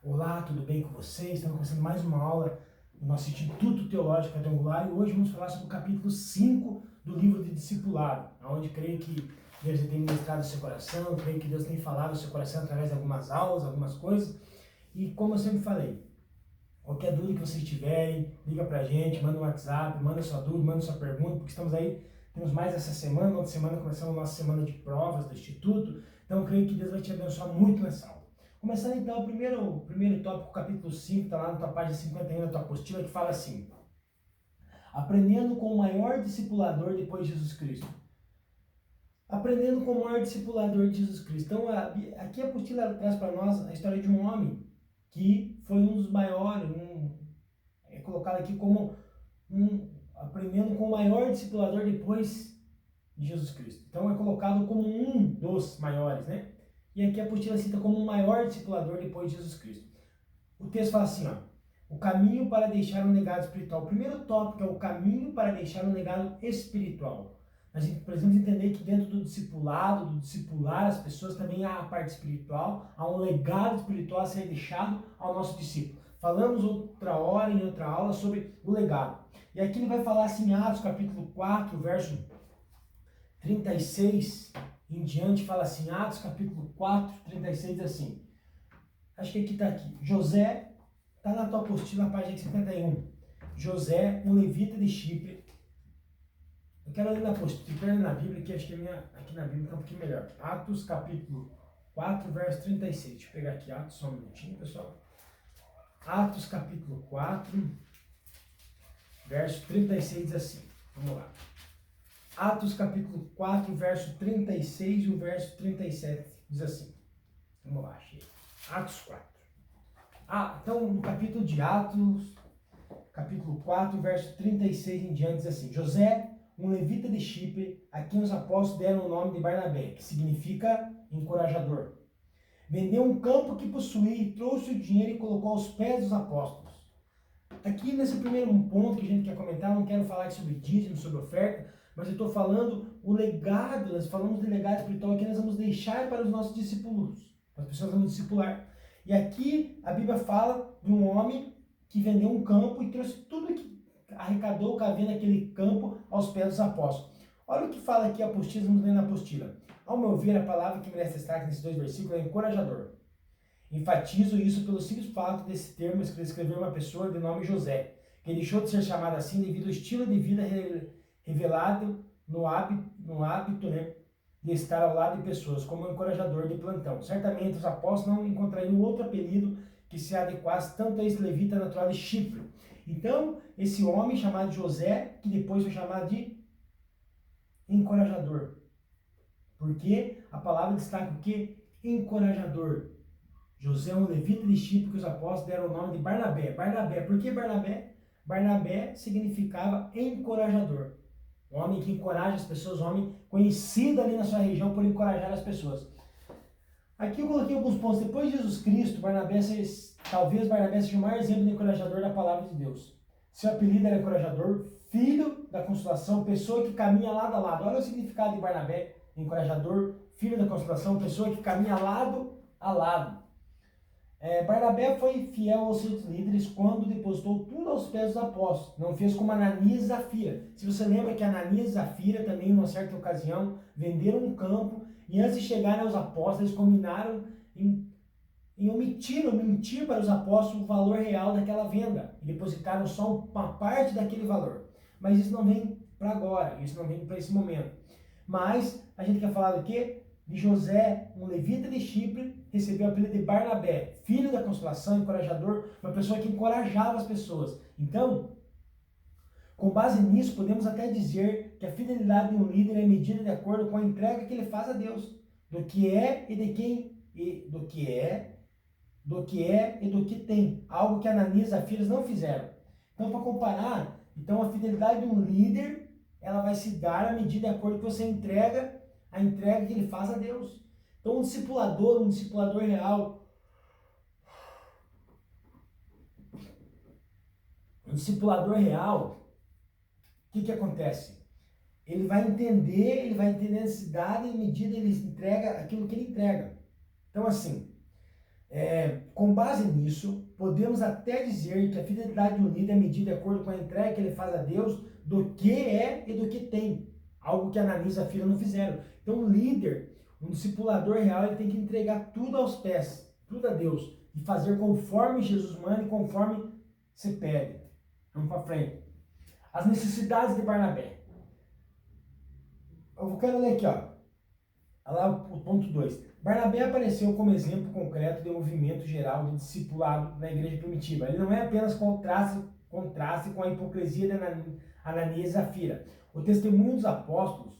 Olá, tudo bem com vocês? Estamos começando mais uma aula do nosso Instituto Teológico Quadrangular e hoje vamos falar sobre o capítulo 5 do livro de Discipulado, onde creio que Deus tem ministrado o seu coração, creio que Deus tem falado o seu coração através de algumas aulas, algumas coisas. E como eu sempre falei, qualquer dúvida que vocês tiverem, liga pra gente, manda um WhatsApp, manda sua dúvida, manda sua pergunta, porque estamos aí, temos mais essa semana, outra semana começamos a nossa semana de provas do Instituto, então creio que Deus vai te abençoar muito nessa aula. Começando então, o primeiro tópico, capítulo 5, está lá na tua página 51 da tua apostila, que fala assim: aprendendo com o maior discipulador depois de Jesus Cristo. Aprendendo com o maior discipulador de Jesus Cristo. Então, aqui a apostila traz para nós a história de um homem que foi um dos maiores, é colocado aqui como aprendendo com o maior discipulador depois de Jesus Cristo. Então, é colocado como um dos maiores, né? E aqui a apostila cita como o maior discipulador depois de Jesus Cristo. O texto fala assim, ó: o caminho para deixar um legado espiritual. O primeiro tópico é o caminho para deixar um legado espiritual. A gente precisamos entender que dentro do discipulado, do discipular as pessoas, também há a parte espiritual, há um legado espiritual a ser deixado ao nosso discípulo. Falamos outra hora, em outra aula, sobre o legado. E aqui ele vai falar assim, em Atos capítulo 4, verso 36 em diante, fala assim, Atos capítulo 4, 36, assim. Acho que aqui está aqui. José, está na tua apostila, na página 51. José, um levita de Chipre. Eu quero ler na apostila, eu quero ler na Bíblia, que acho que aqui na Bíblia está um pouquinho melhor. Atos capítulo 4, verso 36. Deixa eu pegar aqui Atos, só um minutinho, pessoal. Atos capítulo 4, verso 36 diz assim. Vamos lá. Atos capítulo 4, verso 36 e o verso 37 diz assim. Vamos lá, achei. Atos 4. Então no capítulo de Atos, capítulo 4, verso 36 em diante diz assim: José, um levita de Chipre, a quem os apóstolos deram o nome de Barnabé, que significa encorajador. Vendeu um campo que possuía, trouxe o dinheiro e colocou aos pés dos apóstolos. Aqui nesse primeiro ponto que a gente quer comentar, não quero falar sobre dízimo, sobre oferta, mas eu estou falando o legado, nós falamos de legado espiritual que nós vamos deixar para os nossos discípulos, para as pessoas que vamos discipular. E aqui a Bíblia fala de um homem que vendeu um campo e trouxe tudo que arrecadou com a venda daquele campo aos pés dos apóstolos. Olha o que fala aqui a apostila, vamos ler na apostila. Ao meu ver, a palavra que merece destaque nesses dois versículos é encorajador. Enfatizo isso pelo simples fato desse termo escrever uma pessoa de nome José, que deixou de ser chamado assim devido ao estilo de vida revelado no hábito, né, de estar ao lado de pessoas, como um encorajador de plantão. Certamente os apóstolos não encontrariam outro apelido que se adequasse tanto a esse levita natural de Chipre. Então, esse homem chamado José, que depois foi chamado de encorajador. Porque a palavra destaca o quê? Encorajador. José é um levita de Chipre que os apóstolos deram o nome de Barnabé. Barnabé, por que Barnabé? Barnabé significava encorajador. Um homem que encoraja as pessoas, um homem conhecido ali na sua região por encorajar as pessoas. Aqui eu coloquei alguns pontos. Depois de Jesus Cristo, talvez Barnabé seja o maior exemplo de encorajador da palavra de Deus. Seu apelido era encorajador, filho da consolação, pessoa que caminha lado a lado. Olha o significado de Barnabé, encorajador, filho da consolação, pessoa que caminha lado a lado. Barnabé foi fiel aos seus líderes quando depositou tudo aos pés dos apóstolos. Não fez como Ananias e Zafira. Se você lembra que Ananias e Zafira também, em uma certa ocasião, venderam um campo e antes de chegarem aos apóstolos, eles combinaram em mentir para os apóstolos o valor real daquela venda. E depositaram só uma parte daquele valor. Mas isso não vem para agora, isso não vem para esse momento. Mas a gente quer falar do quê? De José, um levita de Chipre, recebeu o apelido de Barnabé, filho da consolação, encorajador, uma pessoa que encorajava as pessoas. Então, com base nisso, podemos até dizer que a fidelidade de um líder é medida de acordo com a entrega que ele faz a Deus, do que é e de quem, do que é e do que tem, algo que Ananias e Zafira não fizeram. Então, para comparar, a fidelidade de um líder, ela vai se dar à medida de acordo com você entrega, a entrega que ele faz a Deus. Então, um discipulador real, o que acontece? Ele vai entender a necessidade e medida ele entrega aquilo que ele entrega. Então, assim, Com base nisso, podemos até dizer que a fidelidade do líder é medida de acordo com a entrega que ele faz a Deus do que é e do que tem. Algo que Ananias e Safira não fizeram. Então, um líder, um discipulador real, ele tem que entregar tudo aos pés, tudo a Deus, e fazer conforme Jesus manda e conforme se pede. Vamos para frente. As necessidades de Barnabé. Eu quero ler aqui, ó. Olha lá o ponto 2. Barnabé apareceu como exemplo concreto de movimento geral de discipulado na igreja primitiva. Ele não é apenas contraste com a hipocrisia de Ananias e Safira. O testemunho dos apóstolos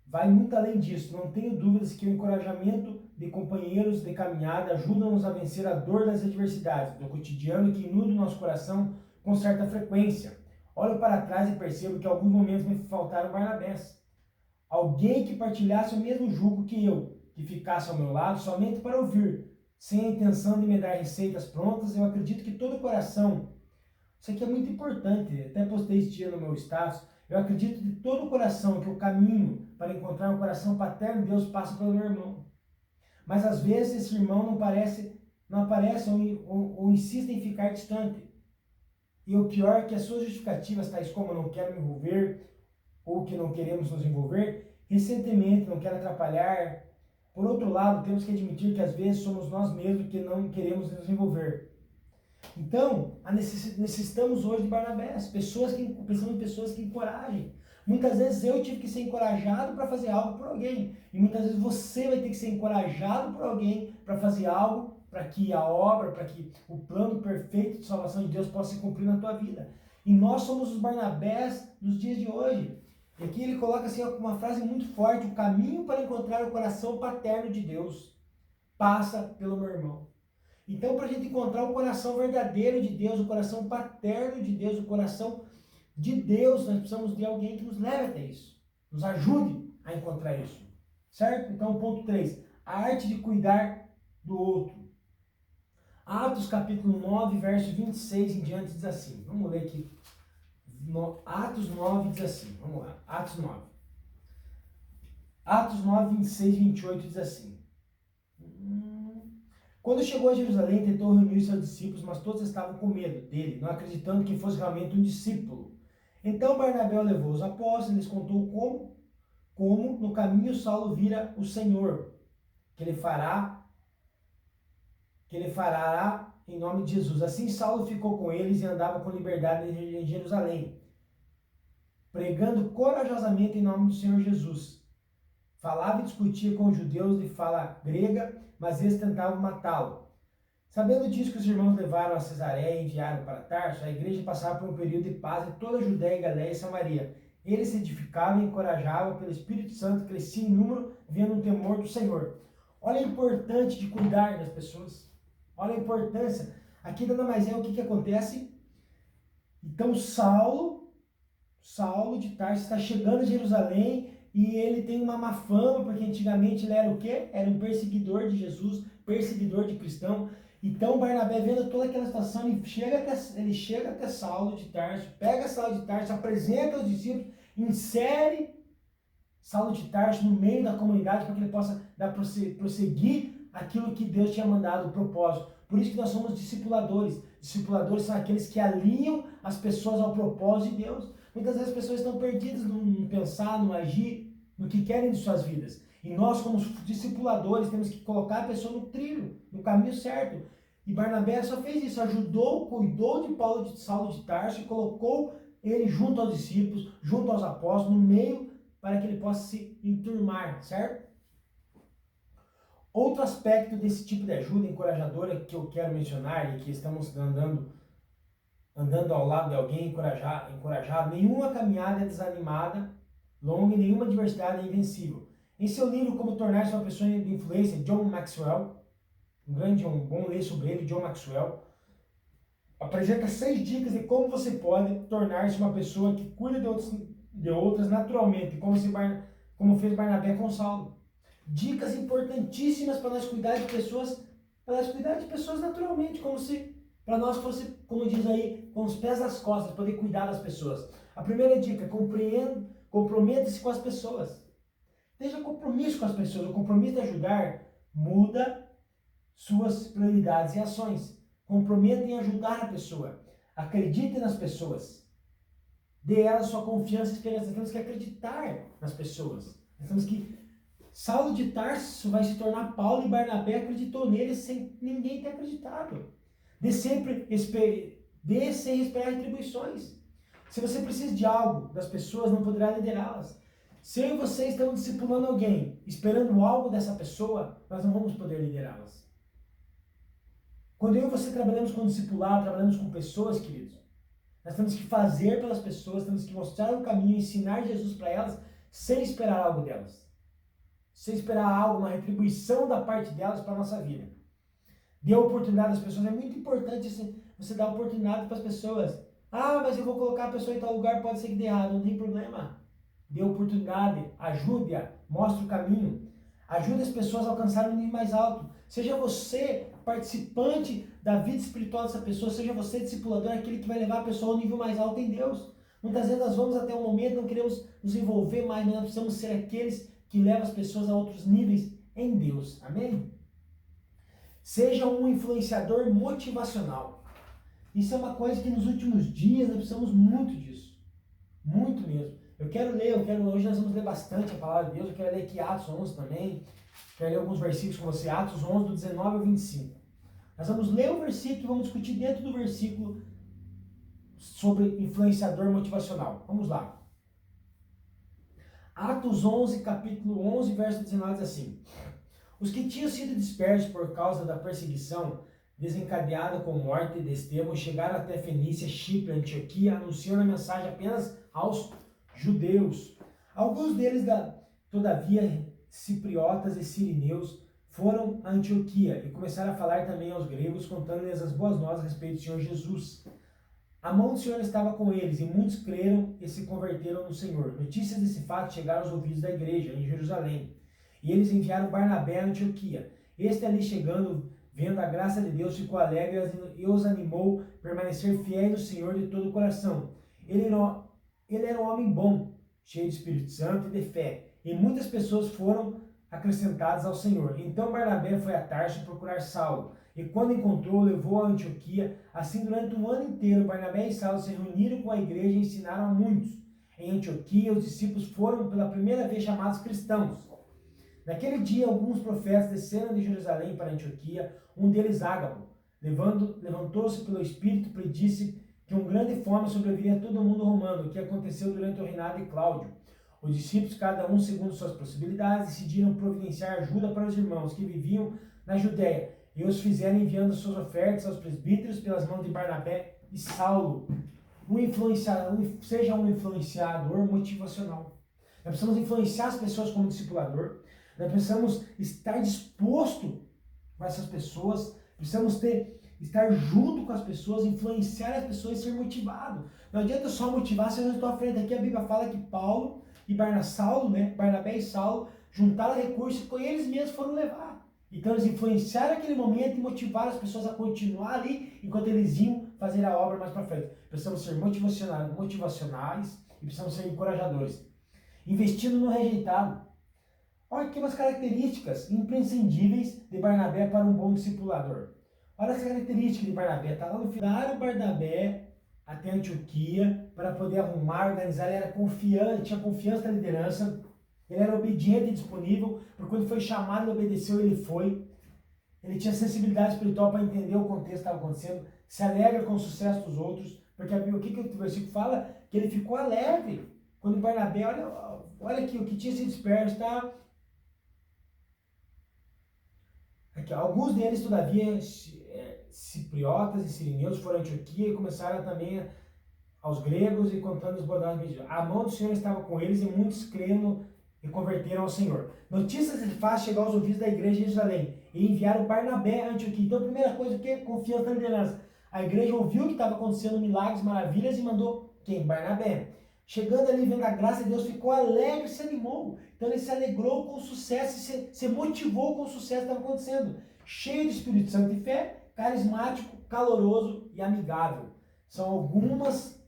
vai muito além disso. Não tenho dúvidas que o encorajamento de companheiros de caminhada ajuda-nos a vencer a dor das adversidades do cotidiano que inunda o nosso coração com certa frequência. Olho para trás e percebo que em alguns momentos me faltaram Barnabés. Alguém que partilhasse o mesmo jugo que eu, que ficasse ao meu lado somente para ouvir, sem a intenção de me dar receitas prontas. Eu acredito que todo coração, isso aqui é muito importante, até postei esse dia no meu status, eu acredito de todo o coração que o caminho para encontrar um coração paterno de Deus passa pelo meu irmão. Mas às vezes esse irmão não aparece ou insiste em ficar distante. E o pior é que as suas justificativas, tais como não quero me envolver, ou que não queremos nos envolver, recentemente não quero atrapalhar. Por outro lado, temos que admitir que às vezes somos nós mesmos que não queremos nos envolver. Então, necessitamos hoje de Barnabés, pensamos em pessoas que encorajem. Muitas vezes eu tive que ser encorajado para fazer algo por alguém, e muitas vezes você vai ter que ser encorajado por alguém para fazer algo, para que a obra, para que o plano perfeito de salvação de Deus possa se cumprir na tua vida. E nós somos os Barnabés dos dias de hoje. E aqui ele coloca assim uma frase muito forte: o caminho para encontrar o coração paterno de Deus passa pelo meu irmão. Então, para a gente encontrar o coração verdadeiro de Deus, o coração paterno de Deus, o coração de Deus, nós precisamos de alguém que nos leve até isso, nos ajude a encontrar isso, certo? Então, ponto 3, a arte de cuidar do outro. Atos capítulo 9, verso 26 em diante diz assim, vamos ler aqui, Atos 9 diz assim, vamos lá, Atos 9. Atos 9, 26 e 28 diz assim, quando chegou a Jerusalém, tentou reunir seus discípulos, mas todos estavam com medo dele, não acreditando que fosse realmente um discípulo. Então Barnabé levou os apóstolos e lhes contou como no caminho Saulo vira o Senhor, que ele fará em nome de Jesus. Assim Saulo ficou com eles e andava com liberdade em Jerusalém, pregando corajosamente em nome do Senhor Jesus. Falava e discutia com os judeus de fala grega, mas eles tentavam matá-lo. Sabendo disso que os irmãos levaram a Cesareia e enviaram para Tarso, a igreja passava por um período de paz em toda a Judéia, Galiléia e Samaria. Eles se edificavam e encorajavam pelo Espírito Santo, crescia em número, vendo um temor do Senhor. Olha a importância de cuidar das pessoas. Olha a importância. Aqui nada mais é o que acontece. Então Saulo de Tarso está chegando a Jerusalém e ele tem uma má fama, porque antigamente ele era o quê? Era um perseguidor de Jesus, perseguidor de cristão. Então Barnabé, vendo toda aquela situação, ele chega até Saulo de Tarso, pega Saulo de Tarso, apresenta aos discípulos, insere Saulo de Tarso no meio da comunidade para que ele possa prosseguir aquilo que Deus tinha mandado, o propósito. Por isso que nós somos discipuladores. Discipuladores são aqueles que alinham as pessoas ao propósito de Deus. Muitas vezes as pessoas estão perdidas no pensar, no agir, no que querem de suas vidas. E nós, como discipuladores, temos que colocar a pessoa no trilho, no caminho certo. E Barnabé só fez isso, cuidou de Saulo de Tarso e colocou ele junto aos discípulos, junto aos apóstolos, no meio, para que ele possa se enturmar, certo? Outro aspecto desse tipo de ajuda encorajadora que eu quero mencionar e que estamos andando ao lado de alguém encorajado, nenhuma caminhada é desanimada, longa e nenhuma adversidade é invencível. Em seu livro Como Tornar-se uma Pessoa de Influência, John Maxwell, bom ler sobre ele, John Maxwell, apresenta 6 dicas de como você pode tornar-se uma pessoa que cuida de outras naturalmente, como fez Barnabé com Saulo. Dicas importantíssimas para nós cuidar de pessoas, naturalmente, como se para nós fosse, como diz aí, com os pés nas costas, poder cuidar das pessoas. A primeira dica, comprometa-se com as pessoas. Tenha compromisso com as pessoas. O compromisso de ajudar muda suas prioridades e ações. Comprometam em ajudar a pessoa. Acreditem nas pessoas. Dê a elas sua confiança e esperança. Nós temos que acreditar nas pessoas. Nós temos que... Saulo de Tarso vai se tornar Paulo, e Barnabé acreditou nele sem ninguém ter acreditado. Dê sem esperar retribuições. Se você precisa de algo das pessoas, não poderá liderá-las. Se eu e você estamos discipulando alguém, esperando algo dessa pessoa, nós não vamos poder liderá-las. Quando eu e você trabalhamos com discipulado, trabalhamos com pessoas, queridos, nós temos que fazer pelas pessoas, temos que mostrar o caminho, ensinar Jesus para elas, sem esperar algo delas. Sem esperar algo, uma retribuição da parte delas para a nossa vida. Dê oportunidade às pessoas. É muito importante assim, você dar oportunidade para as pessoas. Ah, mas eu vou colocar a pessoa em tal lugar, pode ser que dê errado. Não tem problema. Dê oportunidade, ajude-a, mostre o caminho. Ajude as pessoas a alcançarem um nível mais alto. Seja você participante da vida espiritual dessa pessoa, seja você discipulador, aquele que vai levar a pessoa ao nível mais alto em Deus. Muitas vezes nós vamos até um momento, não queremos nos envolver mais, mas nós precisamos ser aqueles que levam as pessoas a outros níveis em Deus. Amém? Seja um influenciador motivacional. Isso é uma coisa que nos últimos dias nós precisamos muito disso. Muito mesmo. Hoje nós vamos ler bastante a palavra de Deus. Eu quero ler aqui Atos 11 também. Quero ler alguns versículos com você. Atos 11, do 19 ao 25. Nós vamos ler o versículo e vamos discutir dentro do versículo sobre influenciador motivacional. Vamos lá. Atos 11, capítulo 11, verso 19 diz assim: Os que tinham sido dispersos por causa da perseguição desencadeada com morte de Estevão chegaram até Fenícia, Chipre, Antioquia, anunciando a mensagem apenas aos judeus. Alguns deles, todavia, cipriotas e sirineus, foram a Antioquia e começaram a falar também aos gregos, contando-lhes as boas novas a respeito do Senhor Jesus. A mão do Senhor estava com eles, e muitos creram e se converteram no Senhor. Notícias desse fato chegaram aos ouvidos da igreja em Jerusalém, e eles enviaram Barnabé a Antioquia. Este ali chegando, vendo a graça de Deus, ficou alegre e os animou a permanecer fiéis ao Senhor de todo o coração. Ele era um homem bom, cheio de Espírito Santo e de fé, e muitas pessoas foram acrescentadas ao Senhor. Então Barnabé foi a Tarso procurar Saulo, e quando encontrou, levou a Antioquia. Assim, durante um ano inteiro, Barnabé e Saulo se reuniram com a igreja e ensinaram a muitos. Em Antioquia, os discípulos foram pela primeira vez chamados cristãos. Naquele dia, alguns profetas desceram de Jerusalém para Antioquia, um deles Ágabo. Levantou-se pelo Espírito, predisse que uma grande fome sobreviria a todo o mundo romano, o que aconteceu durante o reinado de Cláudio. Os discípulos, cada um segundo suas possibilidades, decidiram providenciar ajuda para os irmãos que viviam na Judéia, e os fizeram enviando suas ofertas aos presbíteros pelas mãos de Barnabé e Saulo. Seja um influenciador motivacional. Nós precisamos influenciar as pessoas como discipulador. Nós precisamos estar disposto com essas pessoas. Precisamos estar junto com as pessoas, influenciar as pessoas e ser motivado. Não adianta só motivar se eu não estou à frente. Aqui a Bíblia fala que Paulo e Barnabé e Saulo juntaram recursos que eles mesmos foram levar. Então eles influenciaram aquele momento e motivaram as pessoas a continuar ali enquanto eles iam fazer a obra mais para frente. Precisamos ser motivacionais e precisamos ser encorajadores. Investindo no rejeitado. Olha aqui umas características imprescindíveis de Barnabé para um bom discipulador. Olha as características de Barnabé. Está lá no final. Barnabé até Antioquia para poder arrumar, organizar. Ele era confiante, tinha confiança na liderança. Ele era obediente e disponível, porque quando foi chamado, ele obedeceu, ele foi. Ele tinha sensibilidade espiritual para entender o contexto que estava acontecendo, se alegra com o sucesso dos outros, porque o que o versículo fala? Que ele ficou alegre. Quando Barnabé, olha aqui, o que tinha se disperso, tá? Aqui, alguns deles, todavia, cipriotas e sirineus foram a Antioquia e começaram também aos gregos e contando os bodados. A mão do Senhor estava com eles e muitos creram e converteram ao Senhor. Notícias de fato chegaram aos ouvidos da igreja de Jerusalém e enviaram Barnabé a Antioquia. Então, a primeira coisa, o que é confiança na liderança? A igreja ouviu que estava acontecendo milagres, maravilhas e mandou quem? Barnabé. Chegando ali, vendo a graça de Deus, ficou alegre e se animou. Então, ele se alegrou com o sucesso e se motivou com o sucesso que estava acontecendo. Cheio de Espírito Santo e fé, carismático, caloroso e amigável. São algumas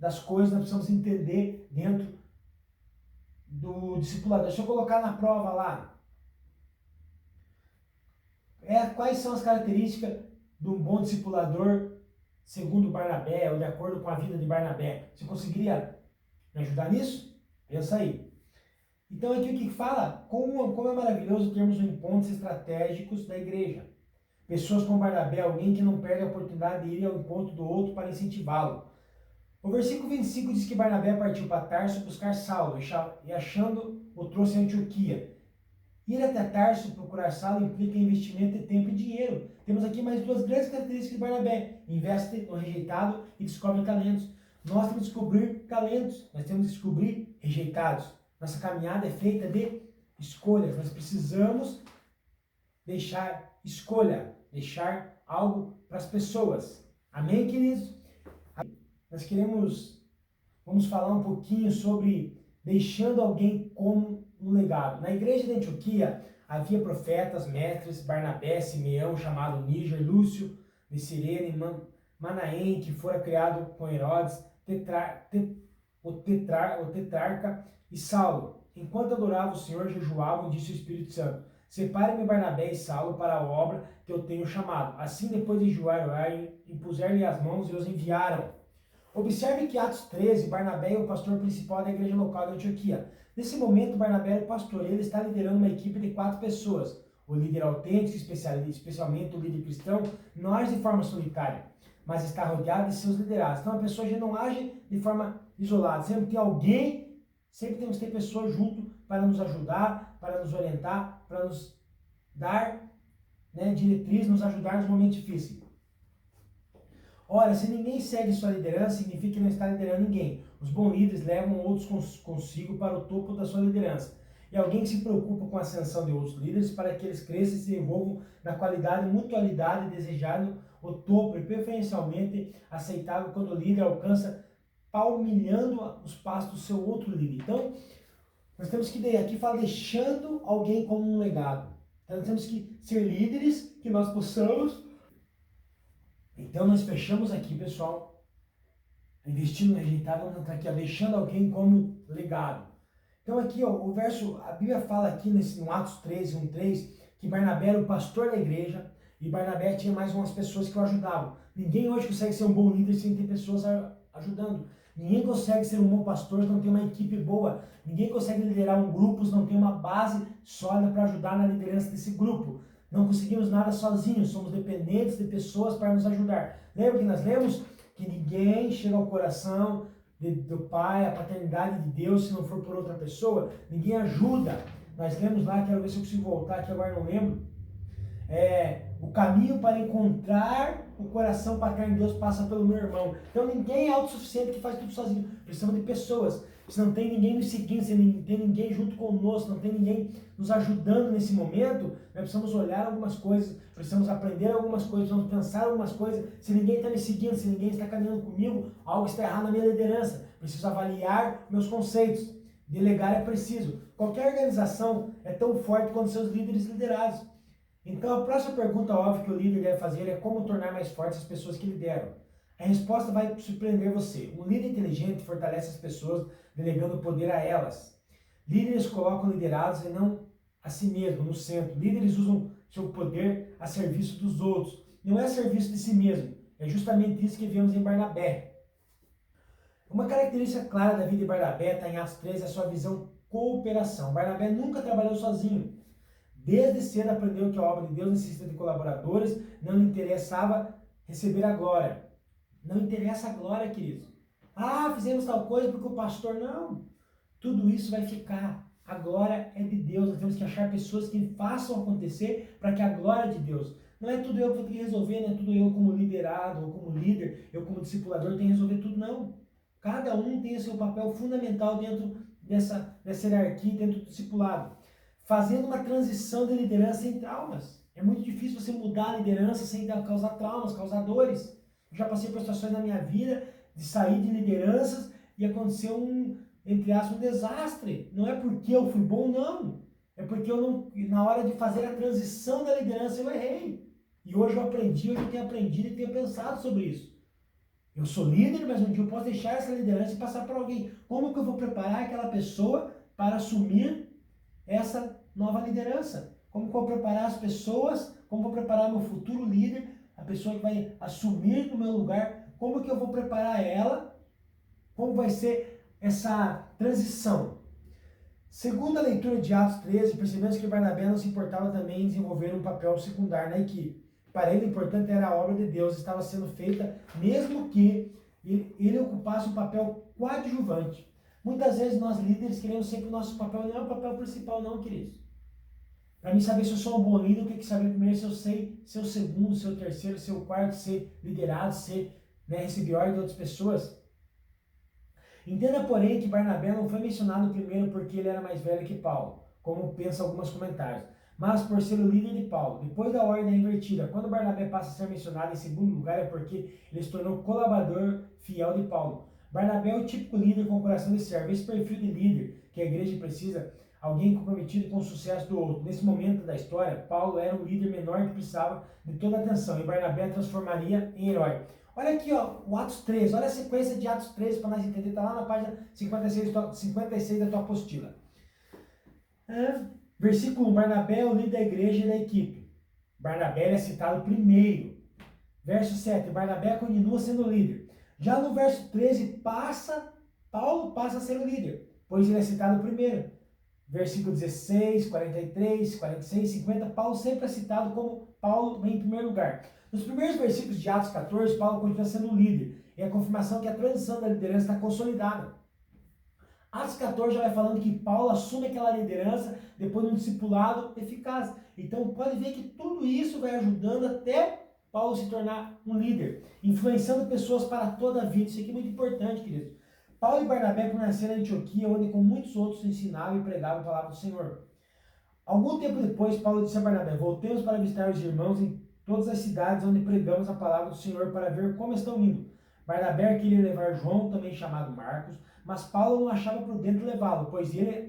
das coisas que nós precisamos entender dentro do discipulador. Deixa eu colocar na prova lá. Quais são as características de um bom discipulador segundo Barnabé, ou de acordo com a vida de Barnabé? Você conseguiria me ajudar nisso? Pensa aí. Então aqui o que fala, como é maravilhoso termos encontros estratégicos da igreja. Pessoas como Barnabé, alguém que não perde a oportunidade de ir ao encontro do outro para incentivá-lo. O versículo 25 diz que Barnabé partiu para Tarso buscar Saulo e achando o trouxe a Antioquia. Ir até Tarso procurar Saulo implica investimento de tempo e dinheiro. Temos aqui mais duas grandes características de Barnabé. Investe no rejeitado e descobre talentos. Nós temos que descobrir talentos, nós temos que descobrir rejeitados. Nossa caminhada é feita de escolhas. Nós precisamos deixar escolha, deixar algo para as pessoas. Amém, queridos? Nós vamos falar um pouquinho sobre deixando alguém como um legado. Na igreja de Antioquia havia profetas, mestres, Barnabé, Simeão, chamado Níger, Lúcio, de Cirene, Manaém, que fora criado com Herodes, o tetrarca e Saulo. Enquanto adoravam o Senhor, jejuavam, disse o Espírito Santo: separe-me Barnabé e Saulo para a obra que eu tenho chamado. Assim, depois de jejuar, impuseram-lhe as mãos e os enviaram. Observe que Atos 13, Barnabé é o pastor principal da igreja local de Antioquia. Nesse momento, Barnabé é o pastor, ele está liderando uma equipe de 4 pessoas. O líder autêntico, especialmente o líder cristão, não age de forma solitária, mas está rodeado de seus liderados. Então a pessoa já não age de forma isolada, sempre tem alguém, sempre temos que ter pessoas junto para nos ajudar, para nos orientar, para nos dar diretriz, nos ajudar nos momentos difíceis. Ora, se ninguém segue sua liderança, significa que não está liderando ninguém. Os bons líderes levam outros consigo para o topo da sua liderança. E alguém que se preocupa com a ascensão de outros líderes para que eles cresçam e se desenvolvam na qualidade e mutualidade desejando o topo e preferencialmente aceitável quando o líder alcança palmilhando os passos do seu outro líder. Então, nós temos que, aqui fala, deixando alguém como um legado. Então, nós temos que ser líderes, que nós possamos. Então, nós fechamos aqui, pessoal, investindo no rejeitado, vamos entrar aqui, deixando alguém como legado. Então, aqui, o verso, a Bíblia fala aqui no Atos 13, 1:3, que Barnabé era o pastor da igreja e Barnabé tinha mais umas pessoas que o ajudavam. Ninguém hoje consegue ser um bom líder sem ter pessoas ajudando. Ninguém consegue ser um bom pastor se não tem uma equipe boa. Ninguém consegue liderar um grupo se não tem uma base sólida para ajudar na liderança desse grupo. Não conseguimos nada sozinhos, somos dependentes de pessoas para nos ajudar. Lembra que nós lemos que ninguém chega ao coração do Pai, a paternidade de Deus, se não for por outra pessoa? Ninguém ajuda. Nós lemos lá, quero ver se eu consigo voltar aqui, agora não lembro. O caminho para encontrar o coração paterno de Deus passa pelo meu irmão. Então ninguém é autossuficiente que faz tudo sozinho. Precisamos de pessoas. Se não tem ninguém nos seguindo, se não tem ninguém junto conosco, não tem ninguém nos ajudando nesse momento, nós precisamos olhar algumas coisas, precisamos aprender algumas coisas, precisamos pensar algumas coisas. Se ninguém está me seguindo, se ninguém está caminhando comigo, algo está errado na minha liderança. Preciso avaliar meus conceitos. Delegar é preciso. Qualquer organização é tão forte quanto seus líderes liderados. Então a próxima pergunta óbvia que o líder deve fazer é como tornar mais fortes as pessoas que lideram. A resposta vai surpreender você. Um líder inteligente fortalece as pessoas, delegando poder a elas. Líderes colocam liderados e não a si mesmo no centro. Líderes usam seu poder a serviço dos outros. Não é a serviço de si mesmo. É justamente isso que vemos em Barnabé. Uma característica clara da vida de Barnabé está em Atos 13, a sua visão cooperação. Barnabé nunca trabalhou sozinho. Desde cedo aprendeu que a obra de Deus necessita de colaboradores, não lhe interessava receber a glória. Não interessa a glória, queridos. Fizemos tal coisa porque o pastor... Não. Tudo isso vai ficar. A glória é de Deus. Nós temos que achar pessoas que façam acontecer para que a glória de Deus... Não é tudo eu que vou ter que resolver, não é tudo eu como liderado ou como líder, eu como discipulador tenho que resolver tudo, não. Cada um tem o seu papel fundamental dentro dessa hierarquia, dentro do discipulado. Fazendo uma transição de liderança sem traumas. É muito difícil você mudar a liderança sem causar traumas, causar dores. Eu já passei por situações na minha vida de sair de lideranças e aconteceu entre aspas, um desastre. Não é porque eu fui bom, não. É porque eu não, na hora de fazer a transição da liderança eu errei. E hoje eu aprendi, hoje eu tenho aprendido e tenho pensado sobre isso. Eu sou líder, mas um dia eu posso deixar essa liderança e passar para alguém. Como que eu vou preparar aquela pessoa para assumir essa nova liderança? Como que eu vou preparar as pessoas? como vou preparar meu futuro líder, a pessoa que vai assumir no meu lugar, como que eu vou preparar ela, como vai ser essa transição. Segundo a leitura de Atos 13, percebemos que Barnabé não se importava também em desenvolver um papel secundário na equipe. Para ele, o importante era a obra de Deus, estava sendo feita, mesmo que ele ocupasse um papel coadjuvante. Muitas vezes nós líderes queremos sempre o nosso papel, não é o papel principal não, queridos. Para mim saber se eu sou um bom líder, eu tenho que saber primeiro se eu sei ser o segundo, ser o terceiro, ser o quarto, ser liderado, receber ordem de outras pessoas. Entenda, porém, que Barnabé não foi mencionado primeiro porque ele era mais velho que Paulo, como pensam alguns comentários, mas por ser o líder de Paulo. Depois da ordem invertida, quando Barnabé passa a ser mencionado em segundo lugar é porque ele se tornou colaborador fiel de Paulo. Barnabé é o típico líder com coração de servo. Esse perfil de líder que a igreja precisa, alguém comprometido com o sucesso do outro. Nesse momento da história, Paulo era um líder menor que precisava de toda a atenção e Barnabé transformaria em herói. Olha aqui, ó, o Atos 13, olha a sequência de Atos 13 para nós entender, está lá na página 56 da tua apostila. Versículo 1, Barnabé é o líder da igreja e da equipe. Barnabé é citado primeiro. Verso 7, Barnabé continua sendo líder. Já no verso 13, Paulo passa a ser o líder, pois ele é citado primeiro. Versículo 16, 43, 46, 50, Paulo sempre é citado como Paulo em primeiro lugar. Nos primeiros versículos de Atos 14, Paulo continua sendo o líder. É a confirmação que a transição da liderança está consolidada. Atos 14 já vai falando que Paulo assume aquela liderança depois de um discipulado eficaz. Então pode ver que tudo isso vai ajudando até Paulo se tornar um líder, influenciando pessoas para toda a vida. Isso aqui é muito importante, queridos. Paulo e Barnabé nasceram em Antioquia, onde com muitos outros ensinavam e pregavam a palavra do Senhor. Algum tempo depois, Paulo disse a Barnabé: voltemos para visitar os irmãos em todas as cidades onde pregamos a palavra do Senhor para ver como estão indo. Barnabé queria levar João, também chamado Marcos, mas Paulo não achava prudente levá-lo, pois ele,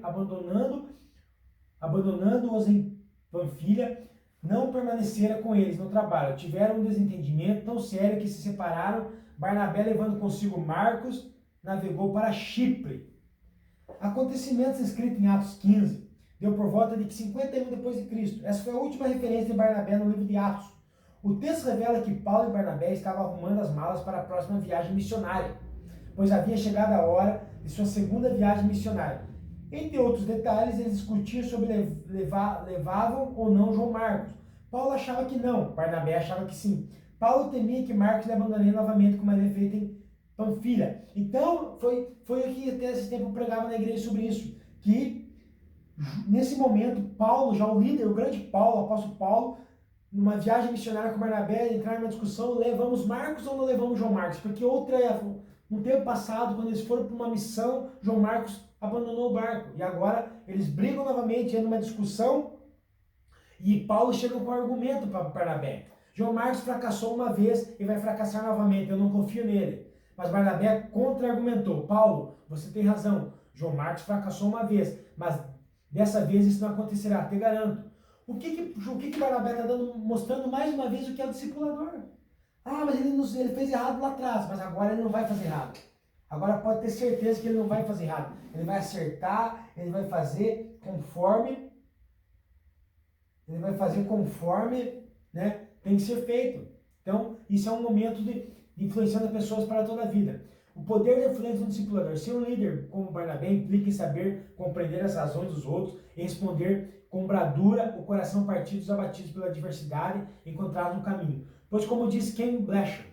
abandonando-os em Panfilha, não permanecera com eles no trabalho. Tiveram um desentendimento tão sério que se separaram. Barnabé, levando consigo Marcos, navegou para Chipre. Acontecimentos escritos em Atos 15, deu por volta de 51 depois de Cristo. Essa foi a última referência de Barnabé no livro de Atos. O texto revela que Paulo e Barnabé estavam arrumando as malas para a próxima viagem missionária, pois havia chegado a hora de sua segunda viagem missionária. Entre outros detalhes, eles discutiam sobre levavam ou não João Marcos. Paulo achava que não, Barnabé achava que sim. Paulo temia que Marcos lhe abandonaria novamente, como havia feito em Panfilha. Então, foi o que até esse tempo eu pregava na igreja sobre isso, que nesse momento, Paulo, já o líder, o grande Paulo, o apóstolo Paulo, numa viagem missionária com Barnabé, entrar numa discussão, levamos Marcos ou não levamos João Marcos? Porque um tempo passado, quando eles foram para uma missão, João Marcos abandonou o barco. E agora eles brigam novamente, numa discussão, e Paulo chega com um argumento para Barnabé. João Marcos fracassou uma vez e vai fracassar novamente, eu não confio nele. Mas Barnabé contra-argumentou: Paulo, você tem razão, João Marcos fracassou uma vez, mas dessa vez isso não acontecerá, te garanto. O que Barnabé está mostrando mais uma vez o que é o discipulador? Ah, mas ele fez errado lá atrás, mas agora ele não vai fazer errado. Agora pode ter certeza que ele não vai fazer errado. Ele vai acertar, ele vai fazer conforme, tem que ser feito. Então, isso é um momento de influenciando pessoas para toda a vida. O poder da influência do discipulador. Ser um líder como Barnabé implica em saber compreender as razões dos outros e responder com bradura o coração partido dos abatidos pela adversidade encontrados no caminho. Pois, como diz Ken Blasher,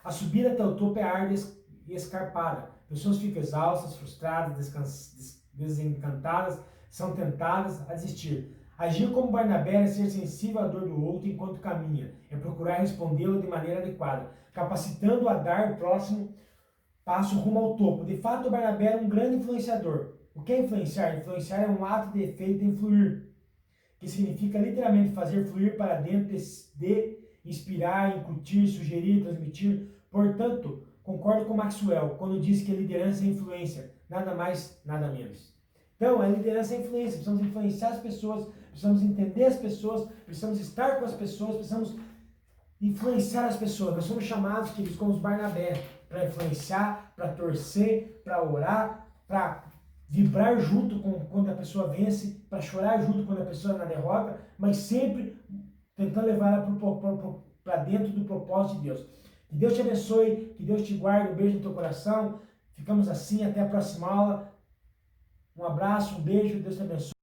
a subida até o topo é árdua e escarpada. Pessoas ficam exaustas, frustradas, desencantadas, são tentadas a desistir. Agir como Barnabé é ser sensível à dor do outro enquanto caminha, é procurar respondê-lo de maneira adequada, capacitando a dar o próximo passo rumo ao topo. De fato, Barnabé era um grande influenciador. O que é influenciar? Influenciar é um ato de efeito em fluir, que significa literalmente fazer fluir para dentro de inspirar, incutir, sugerir, transmitir. Portanto, concordo com Maxwell quando diz que a liderança é influência, nada mais, nada menos. Então, a liderança é influência, precisamos influenciar as pessoas, precisamos entender as pessoas, precisamos estar com as pessoas, precisamos influenciar as pessoas. Nós somos chamados, queridos, como os Barnabé, para influenciar, para torcer, para orar, para vibrar junto quando a pessoa vence, para chorar junto quando a pessoa é na derrota, mas sempre tentando levar ela para dentro do propósito de Deus. Que Deus te abençoe, que Deus te guarde, um beijo no teu coração. Ficamos assim, até a próxima aula. Um abraço, um beijo, Deus te abençoe.